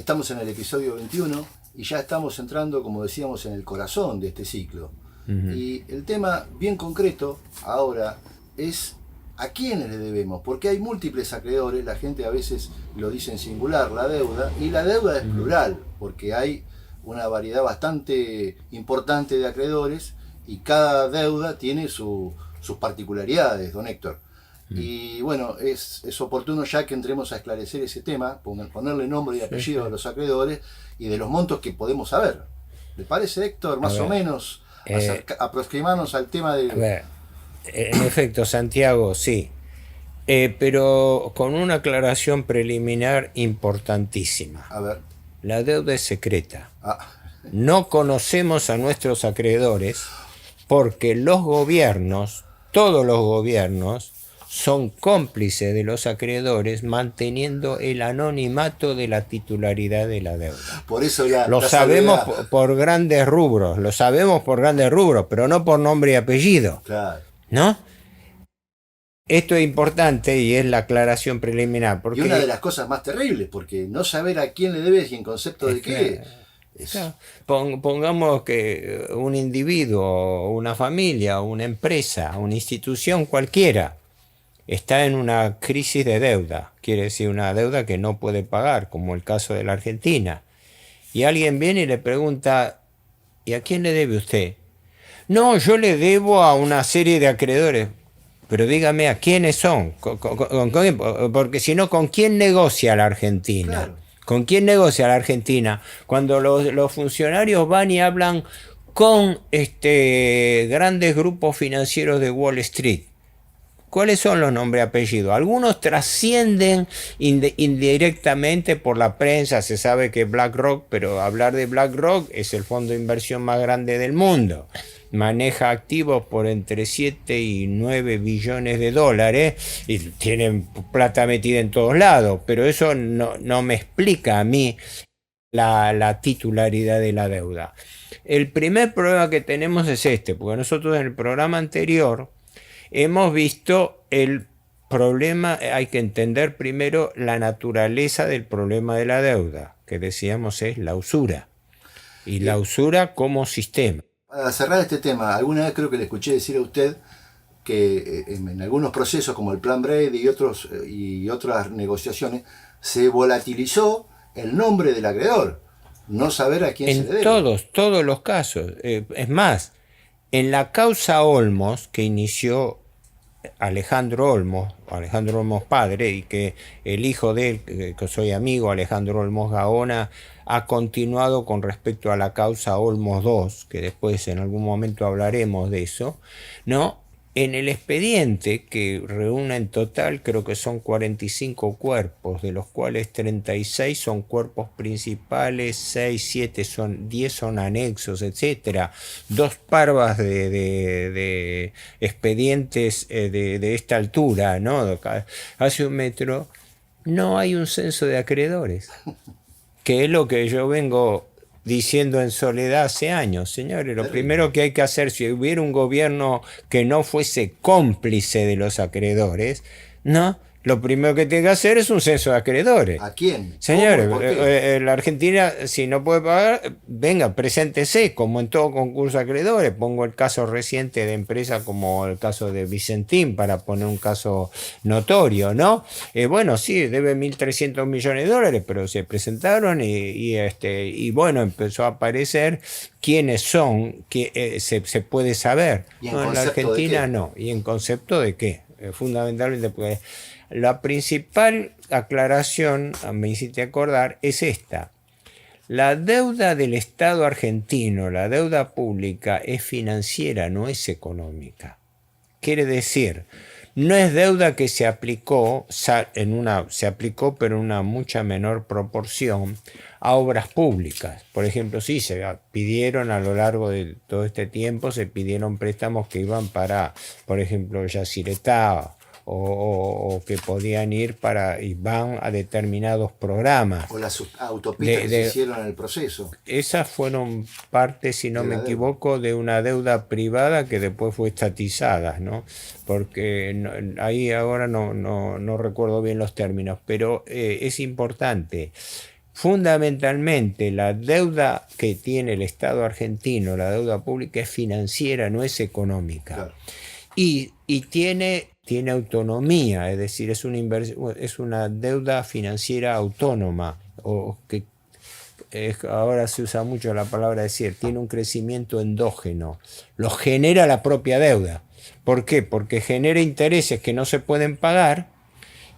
Estamos en el episodio 21 y ya estamos entrando, como decíamos, en el corazón de este ciclo. Y el tema bien concreto ahora es a quiénes le debemos, porque hay múltiples acreedores, la gente a veces lo dice en singular, la deuda, y la deuda es plural, porque hay una variedad bastante importante de acreedores y cada deuda tiene sus particularidades, don Héctor. Y bueno, es oportuno ya que entremos a esclarecer ese tema, ponerle nombre y apellido a los acreedores y de los montos que podemos saber. ¿Le parece, Héctor, más o menos, aproximarnos al tema de... A ver, en efecto, Santiago, sí, pero con una aclaración preliminar importantísima. A ver. La deuda es secreta. No conocemos a nuestros acreedores porque los gobiernos, todos los gobiernos, son cómplices de los acreedores manteniendo el anonimato de la titularidad de la deuda. Por eso lo sabemos por grandes rubros, pero no por nombre y apellido. Claro. ¿No? Esto es importante y es la aclaración preliminar. Porque y una de las cosas más terribles, porque no saber a quién le debes y en concepto de qué. Pongamos que un individuo, una familia, una empresa, una institución cualquiera está en una crisis de deuda, quiere decir una deuda que no puede pagar, como el caso de la Argentina. Y alguien viene y le pregunta, ¿y a quién le debe usted? No, yo le debo a una serie de acreedores. Pero dígame, ¿a quiénes son? Porque si no, ¿con quién negocia la Argentina? Claro. ¿Con quién negocia la Argentina? Cuando los funcionarios van y hablan con grandes grupos financieros de Wall Street. ¿Cuáles son los nombres y apellidos? Algunos trascienden indirectamente por la prensa, se sabe que BlackRock, pero hablar de BlackRock es el fondo de inversión más grande del mundo. Maneja activos por entre 7 y 9 billones de dólares y tienen plata metida en todos lados, pero eso no me explica a mí la titularidad de la deuda. El primer problema que tenemos es porque nosotros en el programa anterior hemos visto el problema, hay que entender primero la naturaleza del problema de la deuda, que decíamos es la usura, y la usura como sistema. Para cerrar este tema, alguna vez creo que le escuché decir a usted que en algunos procesos como el Plan Brady y otras negociaciones se volatilizó el nombre del acreedor, no saber a quién se le debe. En todos los casos. Es más, en la causa Olmos, que inició Alejandro Olmos padre, y que el hijo de él, que soy amigo, Alejandro Olmos Gaona, ha continuado con respecto a la causa Olmos II, que después en algún momento hablaremos de eso, ¿no? En el expediente, que reúne en total, creo que son 45 cuerpos, de los cuales 36 son cuerpos principales, 10 son anexos, etc. 2 parvas de expedientes de esta altura, ¿no? Hace 1 metro, no hay un censo de acreedores, que es lo que yo vengo diciendo en soledad hace años. Señores, lo primero que hay que hacer, si hubiera un gobierno que no fuese cómplice de los acreedores, ¿no? Lo primero que tiene que hacer es un censo de acreedores. ¿A quién? Señores, la Argentina, si no puede pagar, venga, preséntese, como en todo concurso de acreedores. Pongo el caso reciente de empresas como el caso de Vicentín, para poner un caso notorio, ¿no? Bueno, sí, debe 1.300 millones de dólares, pero se presentaron y bueno, empezó a aparecer quiénes son, que se puede saber. No, en la Argentina no. ¿Y en concepto de qué? Fundamentalmente porque la principal aclaración, me hiciste acordar, es esta. La deuda del Estado argentino, la deuda pública, es financiera, no es económica. Quiere decir, no es deuda que se aplicó, pero en una mucha menor proporción a obras públicas. Por ejemplo, sí, se pidieron a lo largo de todo este tiempo, se pidieron préstamos que iban para, por ejemplo, Yacyretá, o que podían ir y van a determinados programas. O las autopistas que se hicieron en el proceso. Esas fueron parte, si no me equivoco, de una deuda privada que después fue estatizada, ¿no? Porque ahí ahora no recuerdo bien los términos, pero es importante. fundamentalmente la deuda que tiene el Estado argentino, la deuda pública, es financiera, no es económica. Claro. Y tiene autonomía, es decir, es una deuda financiera autónoma, o que ahora se usa mucho la palabra decir, tiene un crecimiento endógeno, lo genera la propia deuda. ¿Por qué? Porque genera intereses que no se pueden pagar,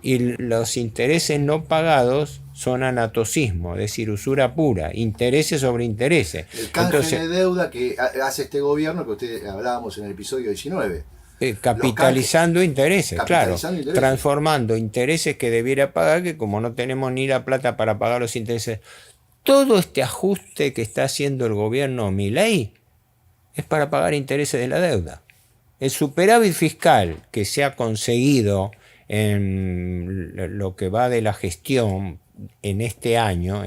y los intereses no pagados son anatocismo, es decir, usura pura, intereses sobre intereses. El canje de deuda que hace este gobierno, que usted hablábamos en el episodio 19. Capitalizando intereses, claro, intereses. transformando intereses que debiera pagar, que como no tenemos ni la plata para pagar los intereses. Todo este ajuste que está haciendo el gobierno Milei es para pagar intereses de la deuda. El superávit fiscal que se ha conseguido en lo que va de la gestión en este año,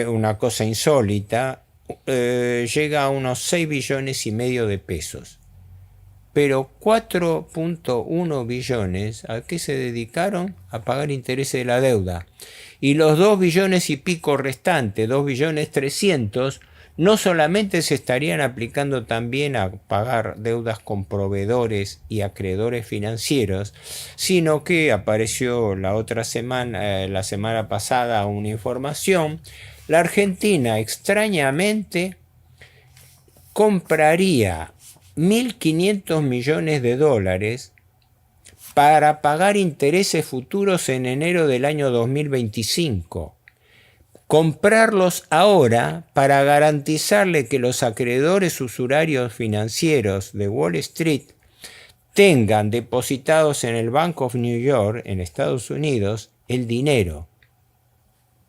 una cosa insólita, llega a unos 6 billones y medio de pesos. Pero 4.1 billones, ¿a qué se dedicaron? A pagar intereses de la deuda. Y los 2 billones y pico restantes, 2 billones 300, no solamente se estarían aplicando también a pagar deudas con proveedores y acreedores financieros, sino que apareció la semana pasada, una información. La Argentina extrañamente compraría 1.500 millones de dólares para pagar intereses futuros en enero del año 2025. Comprarlos ahora para garantizarle que los acreedores usurarios financieros de Wall Street tengan depositados en el Bank of New York, en Estados Unidos, el dinero.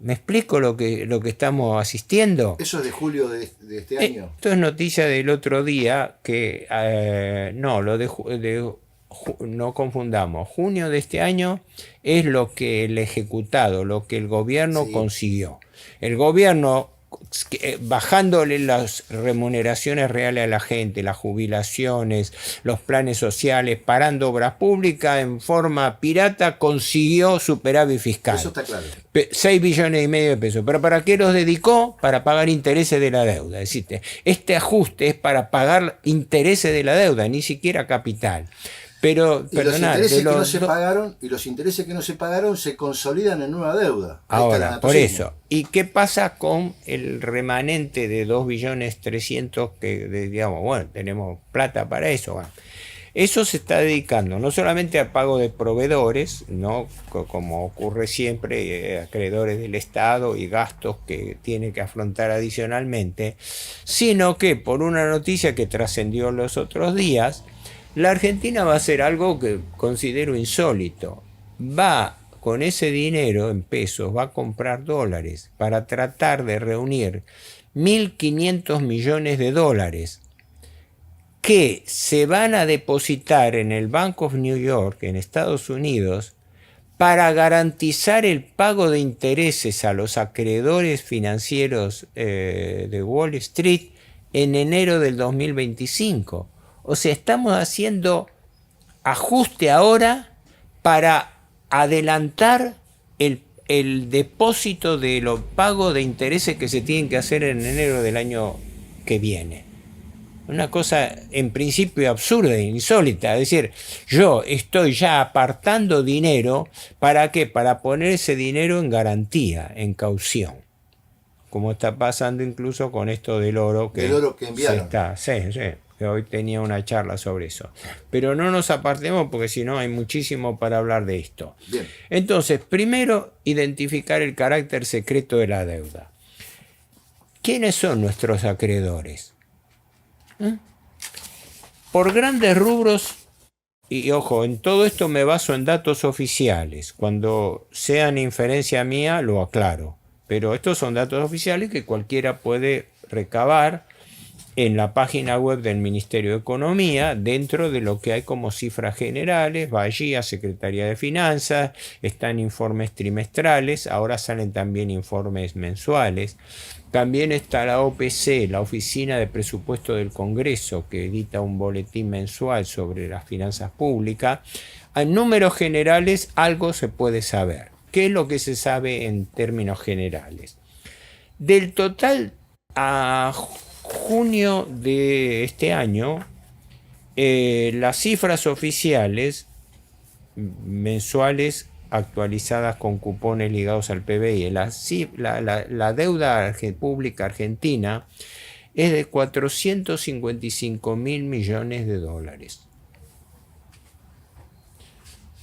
¿Me explico lo que estamos asistiendo? ¿Eso es de julio de este año? Esto es noticia del otro día, que no confundamos. Junio de este año es lo que el ejecutado, lo que el gobierno consiguió. El gobierno, bajándole las remuneraciones reales a la gente, las jubilaciones, los planes sociales, parando obras públicas en forma pirata, consiguió superávit fiscal. Eso está claro. 6 billones y medio de pesos. ¿Pero para qué los dedicó? Para pagar intereses de la deuda. Es decir, este ajuste es para pagar intereses de la deuda, ni siquiera capital. Pero, los intereses que no se pagaron se consolidan en nueva deuda. Ahora, por eso. ¿Y qué pasa con el remanente de 2 billones 300 que, digamos, bueno, tenemos plata para eso? Bueno, eso se está dedicando no solamente al pago de proveedores, ¿no? Como ocurre siempre, acreedores del Estado y gastos que tiene que afrontar adicionalmente, sino que por una noticia que trascendió los otros días, la Argentina va a hacer algo que considero insólito. Va con ese dinero en pesos, va a comprar dólares para tratar de reunir 1.500 millones de dólares que se van a depositar en el Bank of New York, en Estados Unidos, para garantizar el pago de intereses a los acreedores financieros de Wall Street en enero del 2025. O sea, estamos haciendo ajuste ahora para adelantar el depósito de los pagos de intereses que se tienen que hacer en enero del año que viene. Una cosa en principio absurda e insólita. Es decir, yo estoy ya apartando dinero, ¿para qué? Para poner ese dinero en garantía, en caución. Como está pasando incluso con esto del oro que enviaron. Sí. Que hoy tenía una charla sobre eso. Pero no nos apartemos porque si no hay muchísimo para hablar de esto. Bien. Entonces, primero, identificar el carácter secreto de la deuda. ¿Quiénes son nuestros acreedores? Por grandes rubros, y ojo, en todo esto me baso en datos oficiales. Cuando sean inferencia mía, lo aclaro. Pero estos son datos oficiales que cualquiera puede recabar en la página web del Ministerio de Economía, dentro de lo que hay como cifras generales. Va allí a Secretaría de Finanzas, están informes trimestrales, ahora salen también informes mensuales. También está la OPC, la Oficina de Presupuesto del Congreso, que edita un boletín mensual sobre las finanzas públicas. En números generales algo se puede saber. ¿Qué es lo que se sabe en términos generales? Del total a junio de este año, las cifras oficiales mensuales actualizadas con cupones ligados al PBI, la deuda pública argentina es de 455.000 millones de dólares.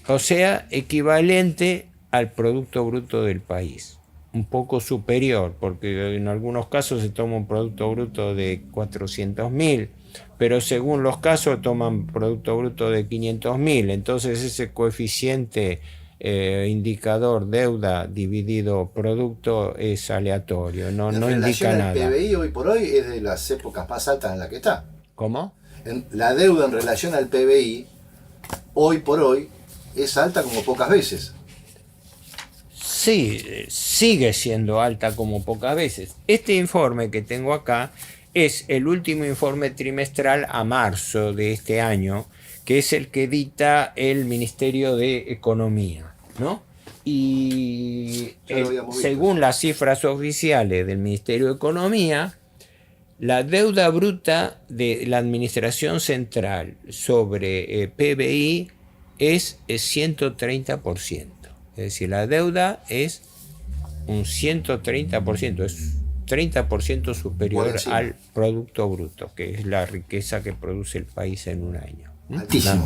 O sea, equivalente al Producto Bruto del país. Un poco superior, porque en algunos casos se toma un Producto Bruto de 400.000, pero según los casos toman Producto Bruto de 500.000. Entonces ese coeficiente indicador deuda dividido producto es aleatorio, no indica nada. El PBI hoy por hoy es de las épocas más altas en la que está. ¿Cómo? La deuda en relación al PBI, hoy por hoy, es alta como pocas veces. Sí, sigue siendo alta como pocas veces. Este informe que tengo acá es el último informe trimestral a marzo de este año, que es el que dicta el Ministerio de Economía, ¿no? Y según las cifras oficiales del Ministerio de Economía, la deuda bruta de la Administración Central sobre PBI es 130%. Es decir, la deuda es un 130%, es 30% superior al Producto Bruto, que es la riqueza que produce el país en un año. Altísimo.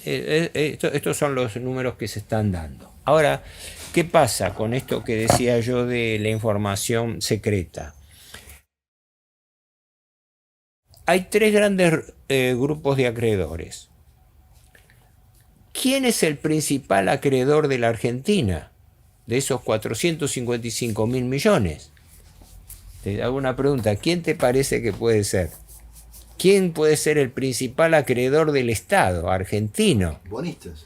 Estos son los números que se están dando. Ahora, ¿qué pasa con esto que decía yo de la información secreta? Hay tres grandes grupos de acreedores. ¿Quién es el principal acreedor de la Argentina? De esos 455.000 millones. Te hago una pregunta. ¿Quién te parece que puede ser? ¿Quién puede ser el principal acreedor del Estado argentino? Bonistas.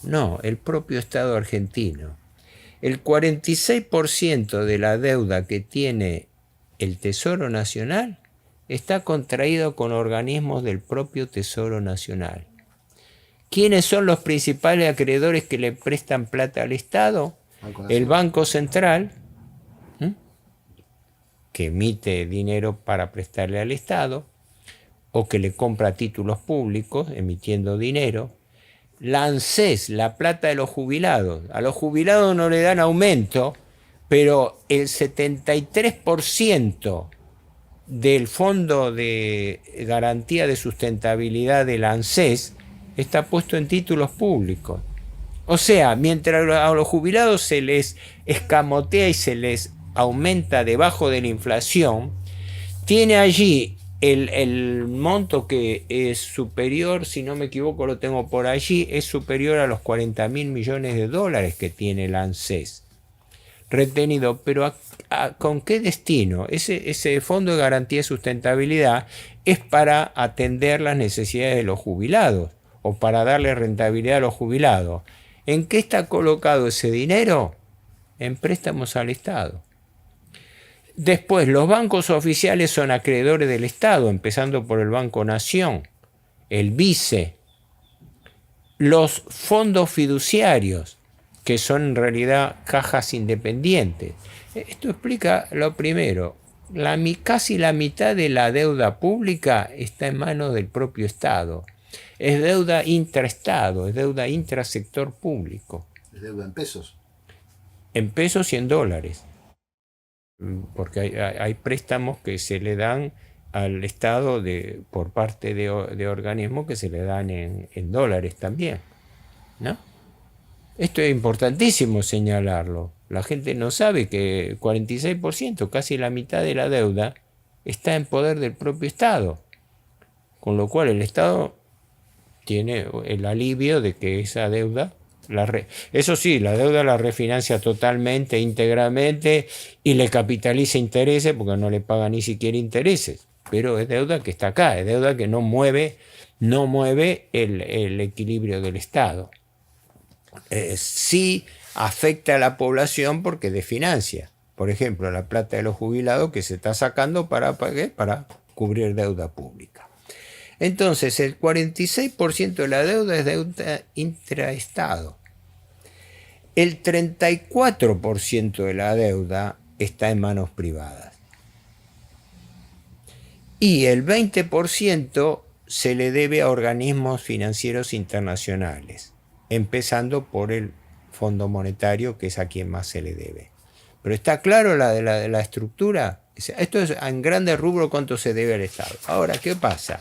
No, el propio Estado argentino. El 46% de la deuda que tiene el Tesoro Nacional está contraído con organismos del propio Tesoro Nacional. ¿Quiénes son los principales acreedores que le prestan plata al Estado? El Banco Central, que emite dinero para prestarle al Estado, o que le compra títulos públicos emitiendo dinero. La ANSES, la plata de los jubilados. A los jubilados no le dan aumento, pero el 73% del Fondo de Garantía de Sustentabilidad de la ANSES está puesto en títulos públicos. O sea, mientras a los jubilados se les escamotea y se les aumenta debajo de la inflación, tiene allí el monto que es superior, si no me equivoco lo tengo por allí, es superior a los 40.000 millones de dólares que tiene el ANSES retenido. Pero ¿con qué destino? Ese Fondo de Garantía de Sustentabilidad es para atender las necesidades de los jubilados o para darle rentabilidad a los jubilados. ¿En qué está colocado ese dinero? En préstamos al Estado. Después, los bancos oficiales son acreedores del Estado, empezando por el Banco Nación, el BICE, los fondos fiduciarios, que son en realidad cajas independientes. Esto explica lo primero. Casi la mitad de la deuda pública está en manos del propio Estado. Es deuda intraestado, es deuda intrasector público. ¿Es deuda en pesos? En pesos y en dólares. Porque hay préstamos que se le dan al Estado por parte de organismos que se le dan en dólares también, ¿no? Esto es importantísimo señalarlo. La gente no sabe que el 46%, casi la mitad de la deuda, está en poder del propio Estado. Con lo cual el Estado tiene el alivio de que esa deuda, eso sí, la deuda la refinancia totalmente, íntegramente, y le capitaliza intereses porque no le paga ni siquiera intereses. Pero es deuda que está acá, es deuda que no mueve el equilibrio del Estado. Sí afecta a la población porque desfinancia. Por ejemplo, la plata de los jubilados que se está sacando para cubrir deuda pública. Entonces, el 46% de la deuda es deuda intraestado. El 34% de la deuda está en manos privadas. Y el 20% se le debe a organismos financieros internacionales, empezando por el Fondo Monetario, que es a quien más se le debe. Pero está claro la de la estructura. Esto es en grandes rubros cuánto se debe al Estado. Ahora, ¿qué pasa?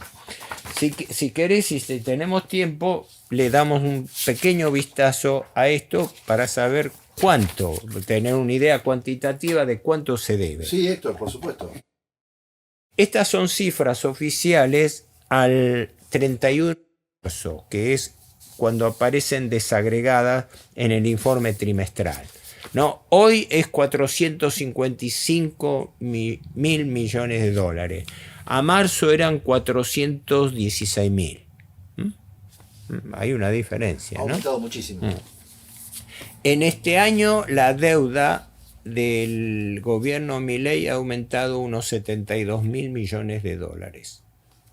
Si querés y si tenemos tiempo, le damos un pequeño vistazo a esto para saber cuánto, tener una idea cuantitativa de cuánto se debe. Sí, Héctor, por supuesto. Estas son cifras oficiales al 31 de marzo, que es cuando aparecen desagregadas en el informe trimestral. No, hoy es 455 mil millones de dólares. A marzo eran 416 mil. Hay una diferencia, Ha aumentado muchísimo. En este año la deuda del gobierno Milei ha aumentado unos 72 mil millones de dólares,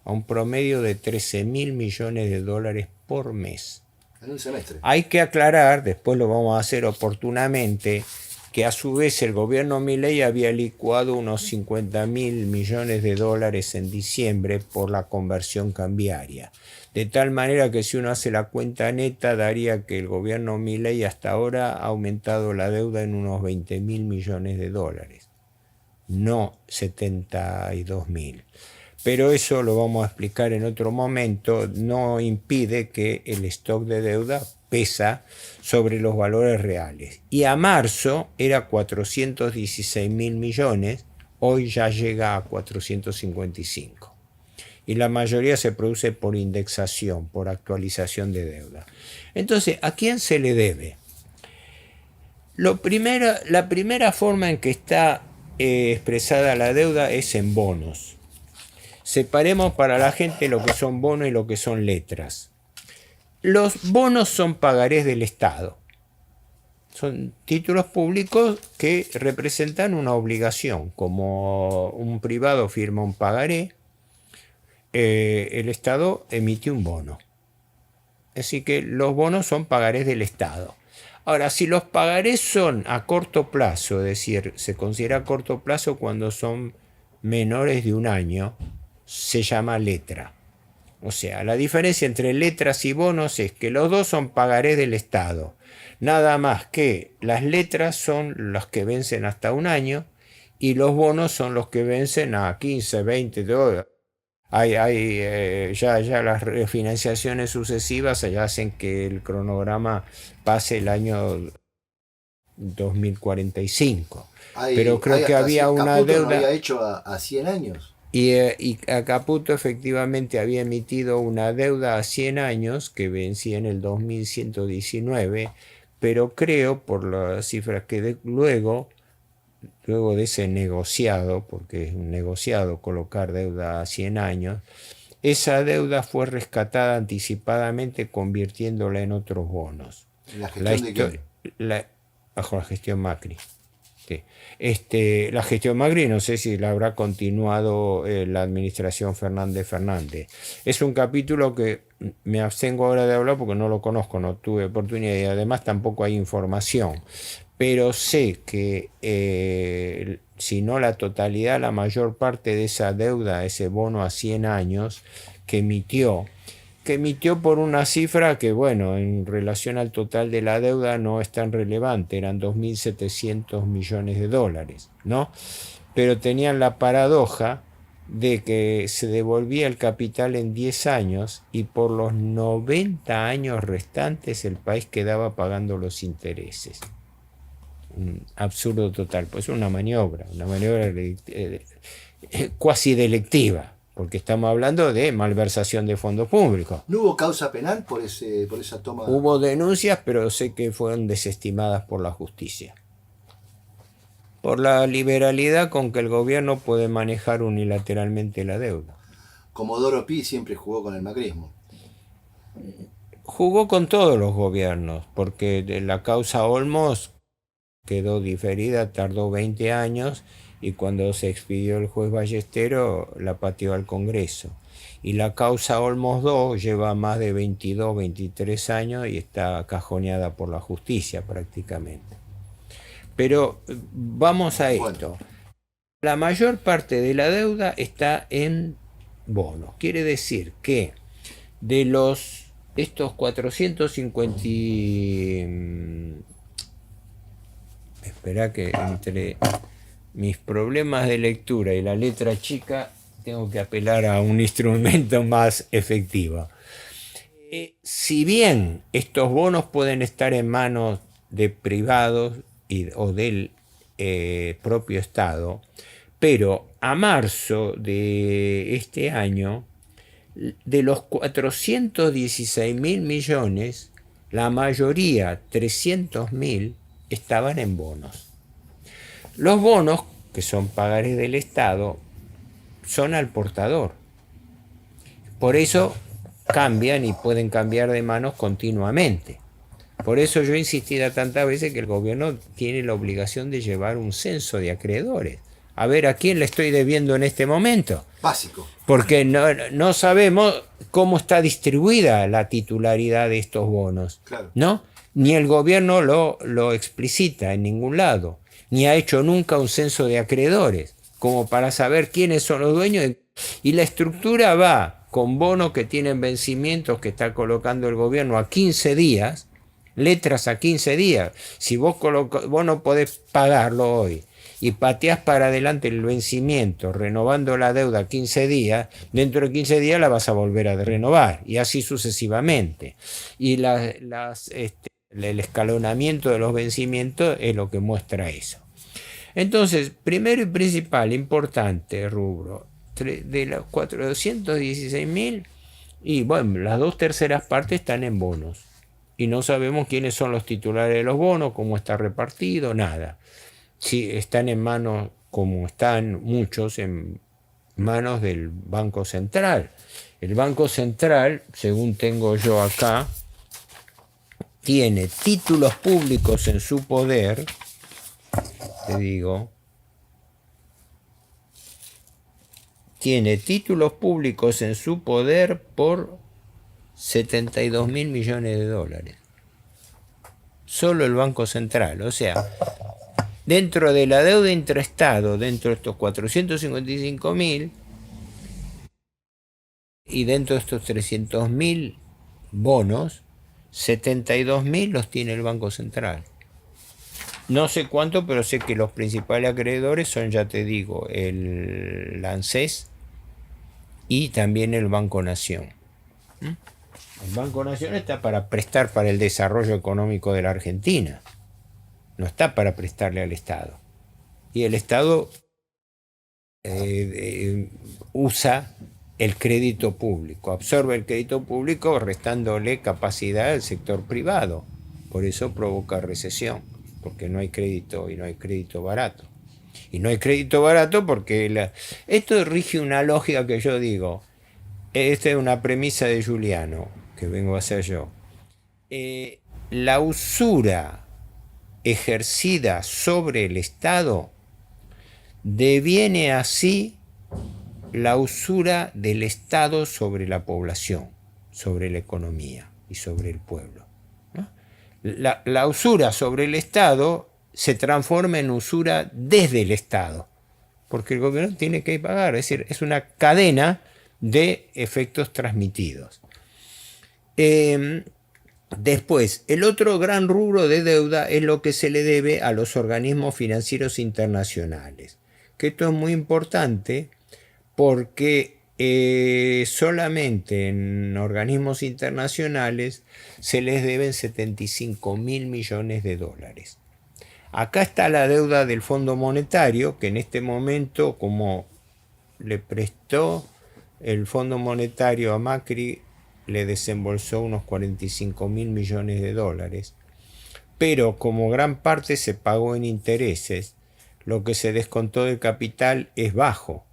a un promedio de 13 mil millones de dólares por mes. En un semestre. Hay que aclarar, después lo vamos a hacer oportunamente, que a su vez el gobierno Milei había licuado unos 50 mil millones de dólares en diciembre por la conversión cambiaria. De tal manera que si uno hace la cuenta neta, daría que el gobierno Milei hasta ahora ha aumentado la deuda en unos 20 mil millones de dólares, no 72 mil. Pero eso lo vamos a explicar en otro momento, no impide que el stock de deuda pesa sobre los valores reales. Y a marzo era 416 mil millones, hoy ya llega a 455. Y la mayoría se produce por indexación, por actualización de deuda. Entonces, ¿a quién se le debe? La primera forma en que está expresada la deuda es en bonos. Separemos para la gente lo que son bonos y lo que son letras. Los bonos son pagarés del Estado. Son títulos públicos que representan una obligación. Como un privado firma un pagaré, el Estado emite un bono. Así que los bonos son pagarés del Estado. Ahora, si los pagarés son a corto plazo, es decir, se considera a corto plazo cuando son menores de un año, se llama letra. O sea, la diferencia entre letras y bonos es que los dos son pagarés del Estado. Nada más que las letras son las que vencen hasta un año y los bonos son los que vencen a 15, 20, todo. Ya las refinanciaciones sucesivas ya hacen que el cronograma pase el año 2045. Pero creo que había una deuda. Lo había hecho a 100 años. Y Caputo efectivamente había emitido una deuda a 100 años que vencía en el 2119, pero creo, por las cifras que luego de ese negociado, porque es un negociado colocar deuda a 100 años, esa deuda fue rescatada anticipadamente convirtiéndola en otros bonos. ¿La gestión bajo la gestión Macri. Sí. La gestión Macri no sé si la habrá continuado la administración Fernández. Es un capítulo que me abstengo ahora de hablar porque no lo conozco, no tuve oportunidad y además tampoco hay información. Pero sé que si no la totalidad, la mayor parte de esa deuda, ese bono a 100 años que emitió por una cifra que, bueno, en relación al total de la deuda no es tan relevante, eran 2.700 millones de dólares, ¿no? Pero tenían la paradoja de que se devolvía el capital en 10 años y por los 90 años restantes el país quedaba pagando los intereses. Un absurdo total, pues una maniobra cuasi delictiva. Porque estamos hablando de malversación de fondos públicos. ¿No hubo causa penal por esa toma? Hubo denuncias, pero sé que fueron desestimadas por la justicia. Por la liberalidad con que el gobierno puede manejar unilateralmente la deuda. Comodoro Pi siempre jugó con el macrismo. Jugó con todos los gobiernos, porque la causa Olmos quedó diferida, tardó 20 años, y cuando se expidió el juez Ballestero la pateó al Congreso. Y la causa Olmos II lleva más de 22, 23 años y está cajoneada por la justicia prácticamente. Pero vamos a esto. La mayor parte de la deuda está en bonos. Quiere decir que de estos 450... Espera que entre mis problemas de lectura y la letra chica tengo que apelar a un instrumento más efectivo. Si bien estos bonos pueden estar en manos de privados o del propio Estado, pero a marzo de este año, de los 416.000 millones, la mayoría, 300.000, estaban en bonos. Los bonos, que son pagares del Estado, son al portador. Por eso cambian y pueden cambiar de manos continuamente. Por eso yo he insistido tantas veces que el gobierno tiene la obligación de llevar un censo de acreedores. A ver a quién le estoy debiendo en este momento. Básico. Porque no sabemos cómo está distribuida la titularidad de estos bonos. Claro. ¿No? Ni el gobierno lo explicita en ningún lado. Ni ha hecho nunca un censo de acreedores, como para saber quiénes son los dueños. Y la estructura va con bonos que tienen vencimientos que está colocando el gobierno a 15 días, letras a 15 días. Si vos no podés pagarlo hoy y pateás para adelante el vencimiento, renovando la deuda a 15 días, dentro de 15 días la vas a volver a renovar, y así sucesivamente. Y el escalonamiento de los vencimientos es lo que muestra eso. Entonces, primero y principal, importante rubro, de los 416.000, y bueno, las 2/3 partes están en bonos. Y no sabemos quiénes son los titulares de los bonos, cómo está repartido, nada. Si están en manos, como están muchos, en manos del Banco Central. El Banco Central, según tengo yo acá, tiene títulos públicos en su poder, te digo, tiene títulos públicos en su poder por 72.000 millones de dólares. Solo el Banco Central. O sea, dentro de la deuda intraestado, dentro de estos 455.000 y dentro de estos 300.000 bonos, 72.000 los tiene el Banco Central. No sé cuánto, pero sé que los principales acreedores son, ya te digo, el ANSES y también el Banco Nación. El Banco Nación está para prestar para el desarrollo económico de la Argentina. No está para prestarle al Estado. Y el Estado usa el crédito público, absorbe el crédito público restándole capacidad al sector privado. Por eso provoca recesión, porque no hay crédito y no hay crédito barato. Y no hay crédito barato porque esto rige una lógica que yo digo. Esta es una premisa de Giuliano, que vengo a hacer yo. La usura ejercida sobre el Estado deviene así la usura del Estado sobre la población, sobre la economía y sobre el pueblo, ¿no? La usura sobre el Estado se transforma en usura desde el Estado, porque el gobierno tiene que pagar, es decir, es una cadena de efectos transmitidos. Después, el otro gran rubro de deuda es lo que se le debe a los organismos financieros internacionales, que esto es muy importante porque solamente en organismos internacionales se les deben 75.000 millones de dólares. Acá está la deuda del Fondo Monetario, que en este momento, como le prestó el Fondo Monetario a Macri, le desembolsó unos 45.000 millones de dólares, pero como gran parte se pagó en intereses, lo que se descontó del capital es bajo,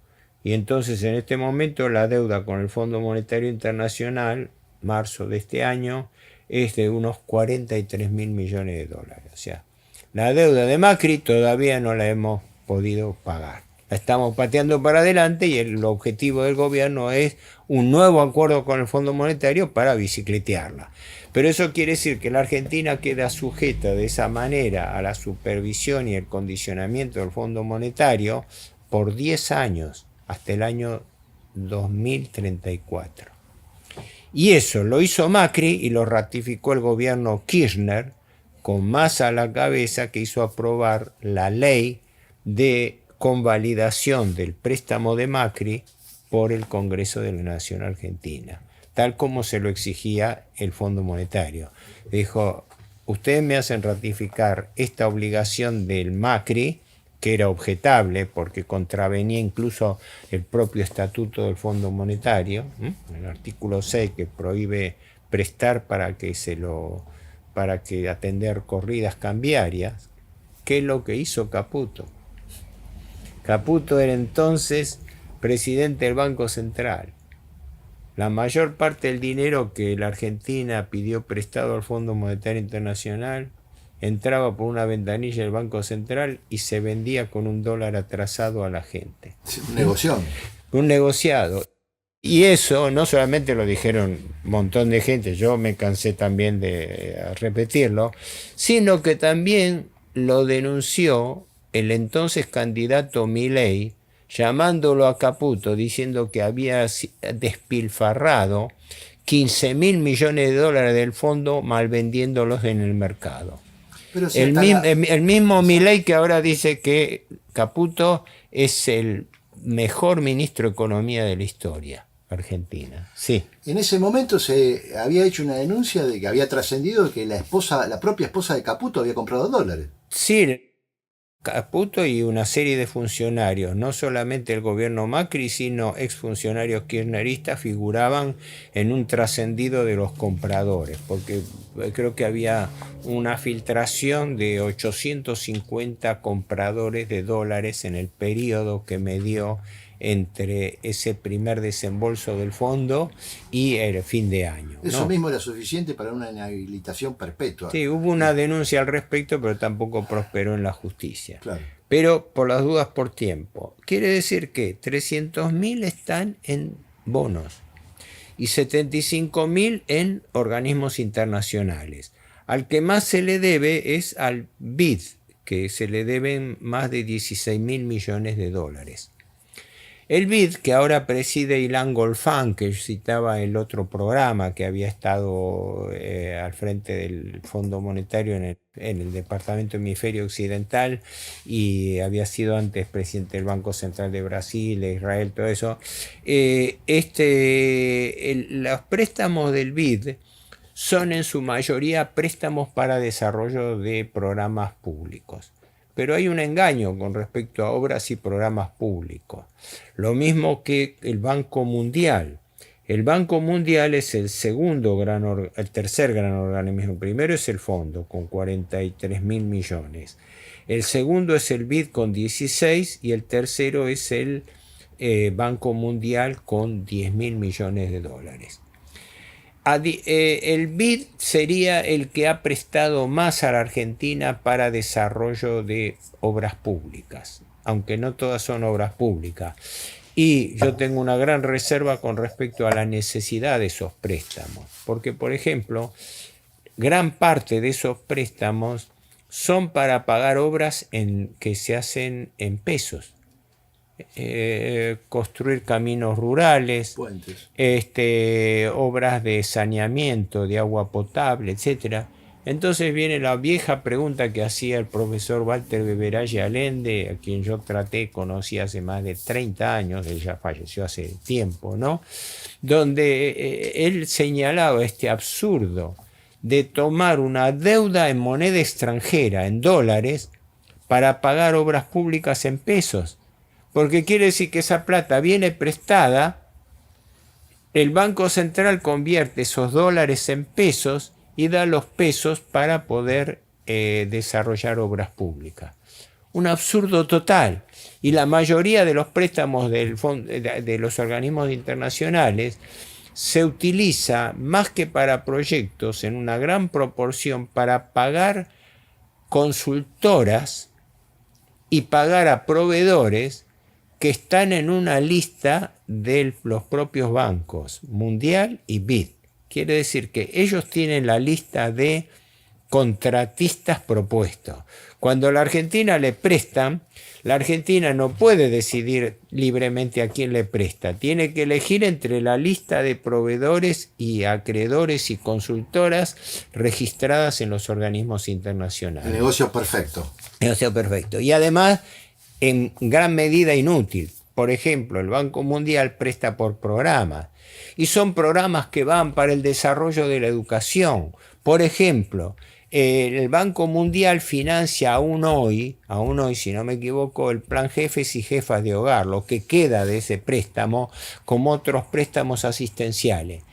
y entonces en este momento la deuda con el Fondo Monetario Internacional, marzo de este año, es de unos 43.000 millones de dólares. O sea, la deuda de Macri todavía no la hemos podido pagar. La estamos pateando para adelante y el objetivo del gobierno es un nuevo acuerdo con el Fondo Monetario para bicicletearla. Pero eso quiere decir que la Argentina queda sujeta de esa manera a la supervisión y el condicionamiento del Fondo Monetario por 10 años, hasta el año 2034. Y eso lo hizo Macri y lo ratificó el gobierno Kirchner, con Massa a la cabeza, que hizo aprobar la ley de convalidación del préstamo de Macri por el Congreso de la Nación Argentina, tal como se lo exigía el Fondo Monetario. Dijo, ustedes me hacen ratificar esta obligación del Macri, que era objetable porque contravenía incluso el propio estatuto del Fondo Monetario, el artículo 6, que prohíbe prestar para que atender corridas cambiarias. ¿Qué es lo que hizo Caputo? Caputo era entonces presidente del Banco Central. La mayor parte del dinero que la Argentina pidió prestado al Fondo Monetario Internacional entraba por una ventanilla del Banco Central y se vendía con $1 atrasado a la gente. Un negocio. Un negociado. Y eso no solamente lo dijeron un montón de gente, yo me cansé también de repetirlo, sino que también lo denunció el entonces candidato Milei, llamándolo a Caputo, diciendo que había despilfarrado 15.000 millones de dólares del fondo malvendiéndolos en el mercado. Pero si el mismo Milei que ahora dice que Caputo es el mejor ministro de Economía de la historia argentina. Sí. En ese momento se había hecho una denuncia de que había trascendido que la propia esposa de Caputo había comprado dólares. Sí, Caputo y una serie de funcionarios, no solamente el gobierno Macri, sino exfuncionarios kirchneristas, figuraban en un trascendido de los compradores, porque creo que había una filtración de 850 compradores de dólares en el periodo que medió entre ese primer desembolso del fondo y el fin de año. Eso mismo era suficiente para una inhabilitación perpetua. Sí, hubo una denuncia al respecto, pero tampoco prosperó en la justicia. Claro. Pero por las dudas por tiempo. Quiere decir que 300.000 están en bonos y 75.000 en organismos internacionales. Al que más se le debe es al BID, que se le deben más de 16.000 millones de dólares. El BID, que ahora preside Ilan Golfán, que citaba el otro programa, que había estado al frente del Fondo Monetario en el Departamento Hemisferio Occidental y había sido antes presidente del Banco Central de Brasil, de Israel, todo eso. Los préstamos del BID son en su mayoría préstamos para desarrollo de programas públicos. Pero hay un engaño con respecto a obras y programas públicos. Lo mismo que el Banco Mundial. El Banco Mundial es el tercer gran organismo. El primero es el fondo con 43.000 millones. El segundo es el BID con 16 y el tercero es el Banco Mundial con 10.000 millones de dólares. El BID sería el que ha prestado más a la Argentina para desarrollo de obras públicas, aunque no todas son obras públicas. Y yo tengo una gran reserva con respecto a la necesidad de esos préstamos, porque, por ejemplo, gran parte de esos préstamos son para pagar obras que se hacen en pesos. Construir caminos rurales, puentes, obras de saneamiento de agua potable, etcétera. Entonces viene la vieja pregunta que hacía el profesor Walter Beberaye Allende, a quien yo conocí hace más de 30 años, él ya falleció hace tiempo, ¿no? Donde él señalaba este absurdo de tomar una deuda en moneda extranjera, en dólares, para pagar obras públicas en pesos. Porque quiere decir que esa plata viene prestada, el Banco Central convierte esos dólares en pesos y da los pesos para poder desarrollar obras públicas. Un absurdo total. Y la mayoría de los préstamos de los organismos internacionales se utiliza más que para proyectos, en una gran proporción, para pagar consultoras y pagar a proveedores que están en una lista de los propios bancos, Mundial y BID. Quiere decir que ellos tienen la lista de contratistas propuestos. Cuando la Argentina le prestan, la Argentina no puede decidir libremente a quién le presta. Tiene que elegir entre la lista de proveedores y acreedores y consultoras registradas en los organismos internacionales. El negocio perfecto. Negocio perfecto. Y además, en gran medida inútil. Por ejemplo, el Banco Mundial presta por programas. Y son programas que van para el desarrollo de la educación. Por ejemplo, el Banco Mundial financia aún hoy, si no me equivoco, el plan Jefes y Jefas de Hogar, lo que queda de ese préstamo, como otros préstamos asistenciales.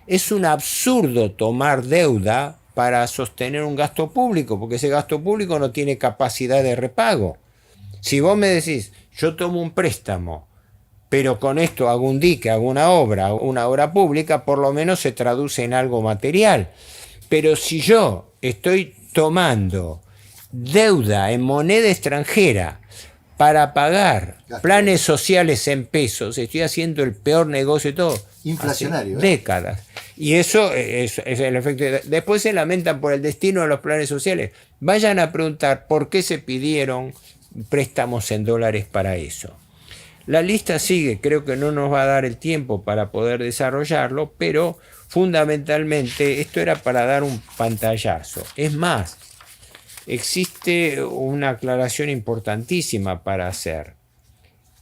Es un absurdo tomar deuda para sostener un gasto público, porque ese gasto público no tiene capacidad de repago. Si vos me decís, yo tomo un préstamo, pero con esto hago un dique, hago una obra pública, por lo menos se traduce en algo material. Pero si yo estoy tomando deuda en moneda extranjera para pagar planes sociales en pesos, estoy haciendo el peor negocio de todo. Inflacionario. Décadas. Y eso es el efecto. Después se lamentan por el destino de los planes sociales. Vayan a preguntar por qué se pidieron préstamos en dólares para eso. La lista sigue, creo que no nos va a dar el tiempo para poder desarrollarlo, pero fundamentalmente esto era para dar un pantallazo. Es más, existe una aclaración importantísima para hacer.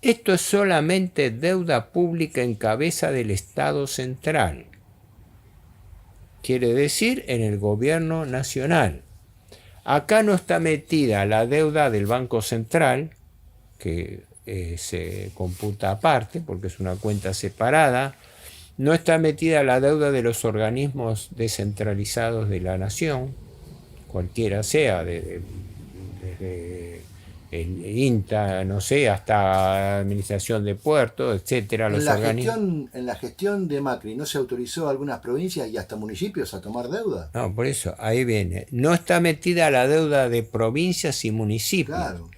Esto es solamente deuda pública en cabeza del Estado central. Quiere decir en el gobierno nacional. Acá no está metida la deuda del Banco Central, que se computa aparte porque es una cuenta separada. No está metida la deuda de los organismos descentralizados de la nación, cualquiera sea, desde el INTA, no sé, hasta Administración de Puertos, etcétera. En la gestión de Macri, ¿no se autorizó a algunas provincias y hasta municipios a tomar deuda? No, por eso, ahí viene. No está metida la deuda de provincias y municipios. Claro.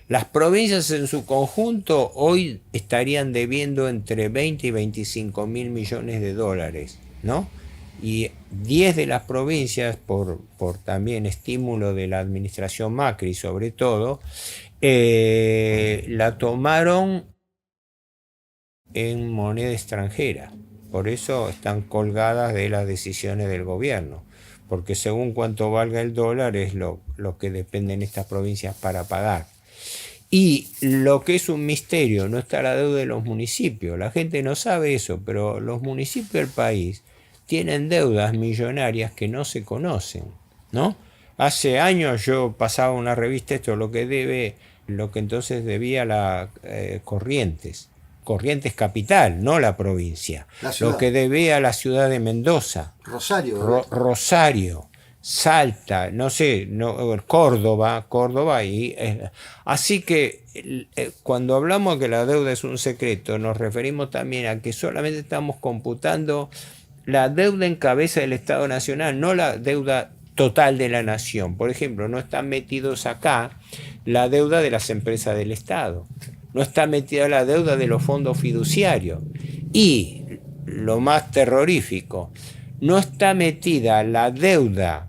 Las provincias en su conjunto hoy estarían debiendo entre 20 y 25 mil millones de dólares, ¿no? Y 10 de las provincias, por también estímulo de la administración Macri sobre todo, la tomaron en moneda extranjera. Por eso están colgadas de las decisiones del gobierno, porque según cuánto valga el dólar es lo que dependen estas provincias para pagar. Y lo que es un misterio, no está la deuda de los municipios. La gente no sabe eso, pero los municipios del país tienen deudas millonarias que no se conocen, ¿no? Hace años yo pasaba una revista, esto lo que entonces debía la Corrientes Capital, no la provincia. Lo que debía la ciudad de Mendoza. Rosario. Salta, no sé, Córdoba, así que cuando hablamos de que la deuda es un secreto, nos referimos también a que solamente estamos computando la deuda en cabeza del Estado Nacional, no la deuda total de la nación. Por ejemplo, no están metidos acá la deuda de las empresas del Estado, no está metida la deuda de los fondos fiduciarios y, lo más terrorífico, no está metida la deuda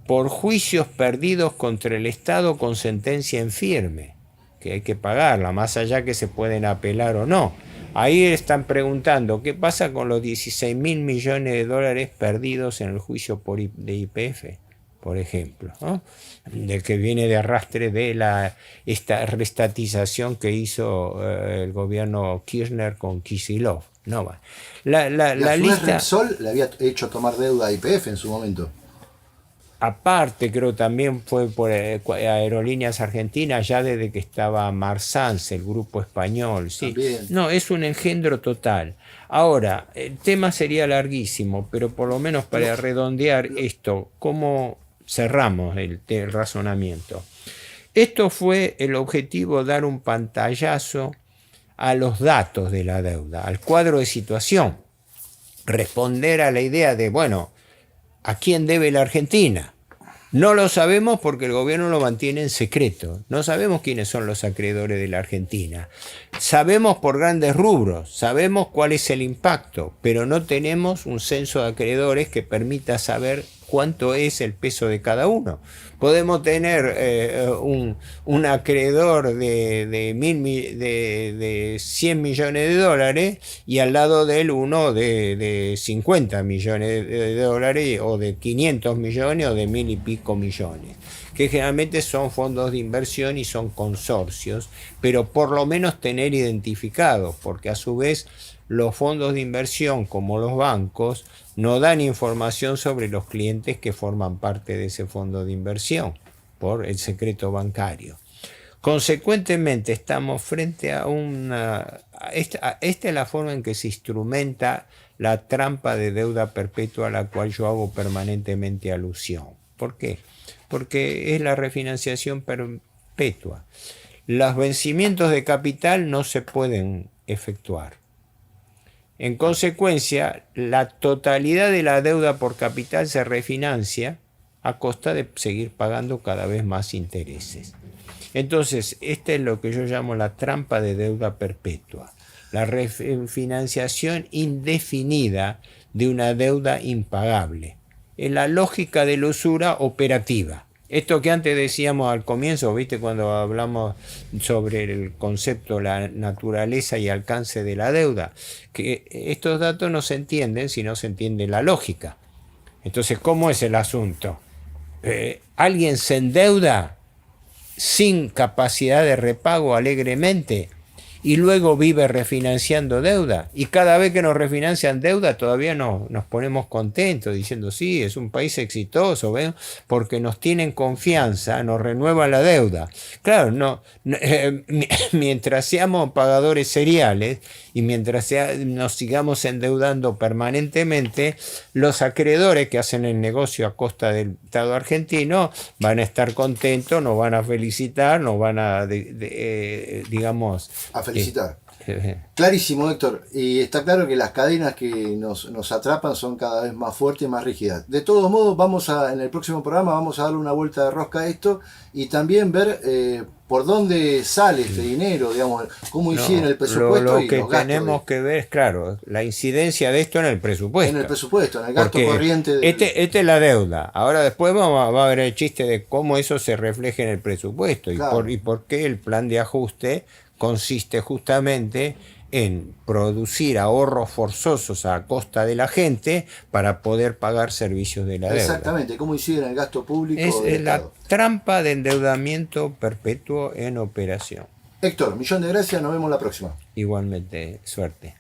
por juicios perdidos contra el Estado con sentencia en firme, que hay que pagarla, más allá que se pueden apelar o no. Ahí están preguntando, ¿qué pasa con los 16 mil millones de dólares perdidos en el juicio de YPF, por ejemplo, ¿no? Del que viene de arrastre de esta restatización que hizo el gobierno Kirchner con Kicillof? No va. La lista. Repsol le había hecho tomar deuda a YPF en su momento. Aparte, creo también fue por Aerolíneas Argentinas, ya desde que estaba Marsans, el grupo español. Sí. También. No, es un engendro total. Ahora, el tema sería larguísimo, pero por lo menos para redondear esto, ¿cómo cerramos el razonamiento? Esto fue el objetivo, dar un pantallazo a los datos de la deuda, al cuadro de situación, responder a la idea de, bueno, ¿a quién debe la Argentina? No lo sabemos porque el gobierno lo mantiene en secreto. No sabemos quiénes son los acreedores de la Argentina. Sabemos por grandes rubros, sabemos cuál es el impacto, pero no tenemos un censo de acreedores que permita saber cuánto es el peso de cada uno. Podemos tener un acreedor de 100 millones de dólares y al lado de él uno de 50 millones de dólares o de 500 millones o de 1000 y pico millones, que generalmente son fondos de inversión y son consorcios, pero por lo menos tener identificados, porque a su vez los fondos de inversión como los bancos no dan información sobre los clientes que forman parte de ese fondo de inversión por el secreto bancario. Consecuentemente estamos frente a esta es la forma en que se instrumenta la trampa de deuda perpetua a la cual yo hago permanentemente alusión. ¿Por qué? Porque es la refinanciación perpetua. Los vencimientos de capital no se pueden efectuar. En consecuencia, la totalidad de la deuda por capital se refinancia a costa de seguir pagando cada vez más intereses. Entonces, este es lo que yo llamo la trampa de deuda perpetua, la refinanciación indefinida de una deuda impagable. Es la lógica de la usura operativa. Esto que antes decíamos al comienzo, ¿viste? Cuando hablamos sobre el concepto, la naturaleza y alcance de la deuda, que estos datos no se entienden si no se entiende la lógica. Entonces, ¿cómo es el asunto? ¿Alguien se endeuda sin capacidad de repago alegremente y luego vive refinanciando deuda? Y cada vez que nos refinancian deuda todavía nos ponemos contentos diciendo sí, es un país exitoso, ¿ven? Porque nos tienen confianza, nos renuevan la deuda. Claro, mientras seamos pagadores seriales y mientras nos sigamos endeudando permanentemente, los acreedores que hacen el negocio a costa del Estado argentino van a estar contentos, nos van a felicitar, nos van a, digamos... A felicitar. Clarísimo, Héctor. Y está claro que las cadenas que nos atrapan son cada vez más fuertes y más rígidas. De todos modos, en el próximo programa vamos a darle una vuelta de rosca a esto y también ver por dónde sale este dinero, digamos, cómo incide en el presupuesto. Lo que tenemos que ver es, claro, la incidencia de esto en el presupuesto. En el presupuesto, en el gasto corriente. Esta es la deuda. Ahora después va a haber el chiste de cómo eso se refleja en el presupuesto y por qué el plan de ajuste consiste justamente en producir ahorros forzosos a costa de la gente para poder pagar servicios de la deuda. Exactamente, cómo incide en el gasto público. Es la trampa de endeudamiento perpetuo en operación. Héctor, millón de gracias, nos vemos la próxima. Igualmente, suerte.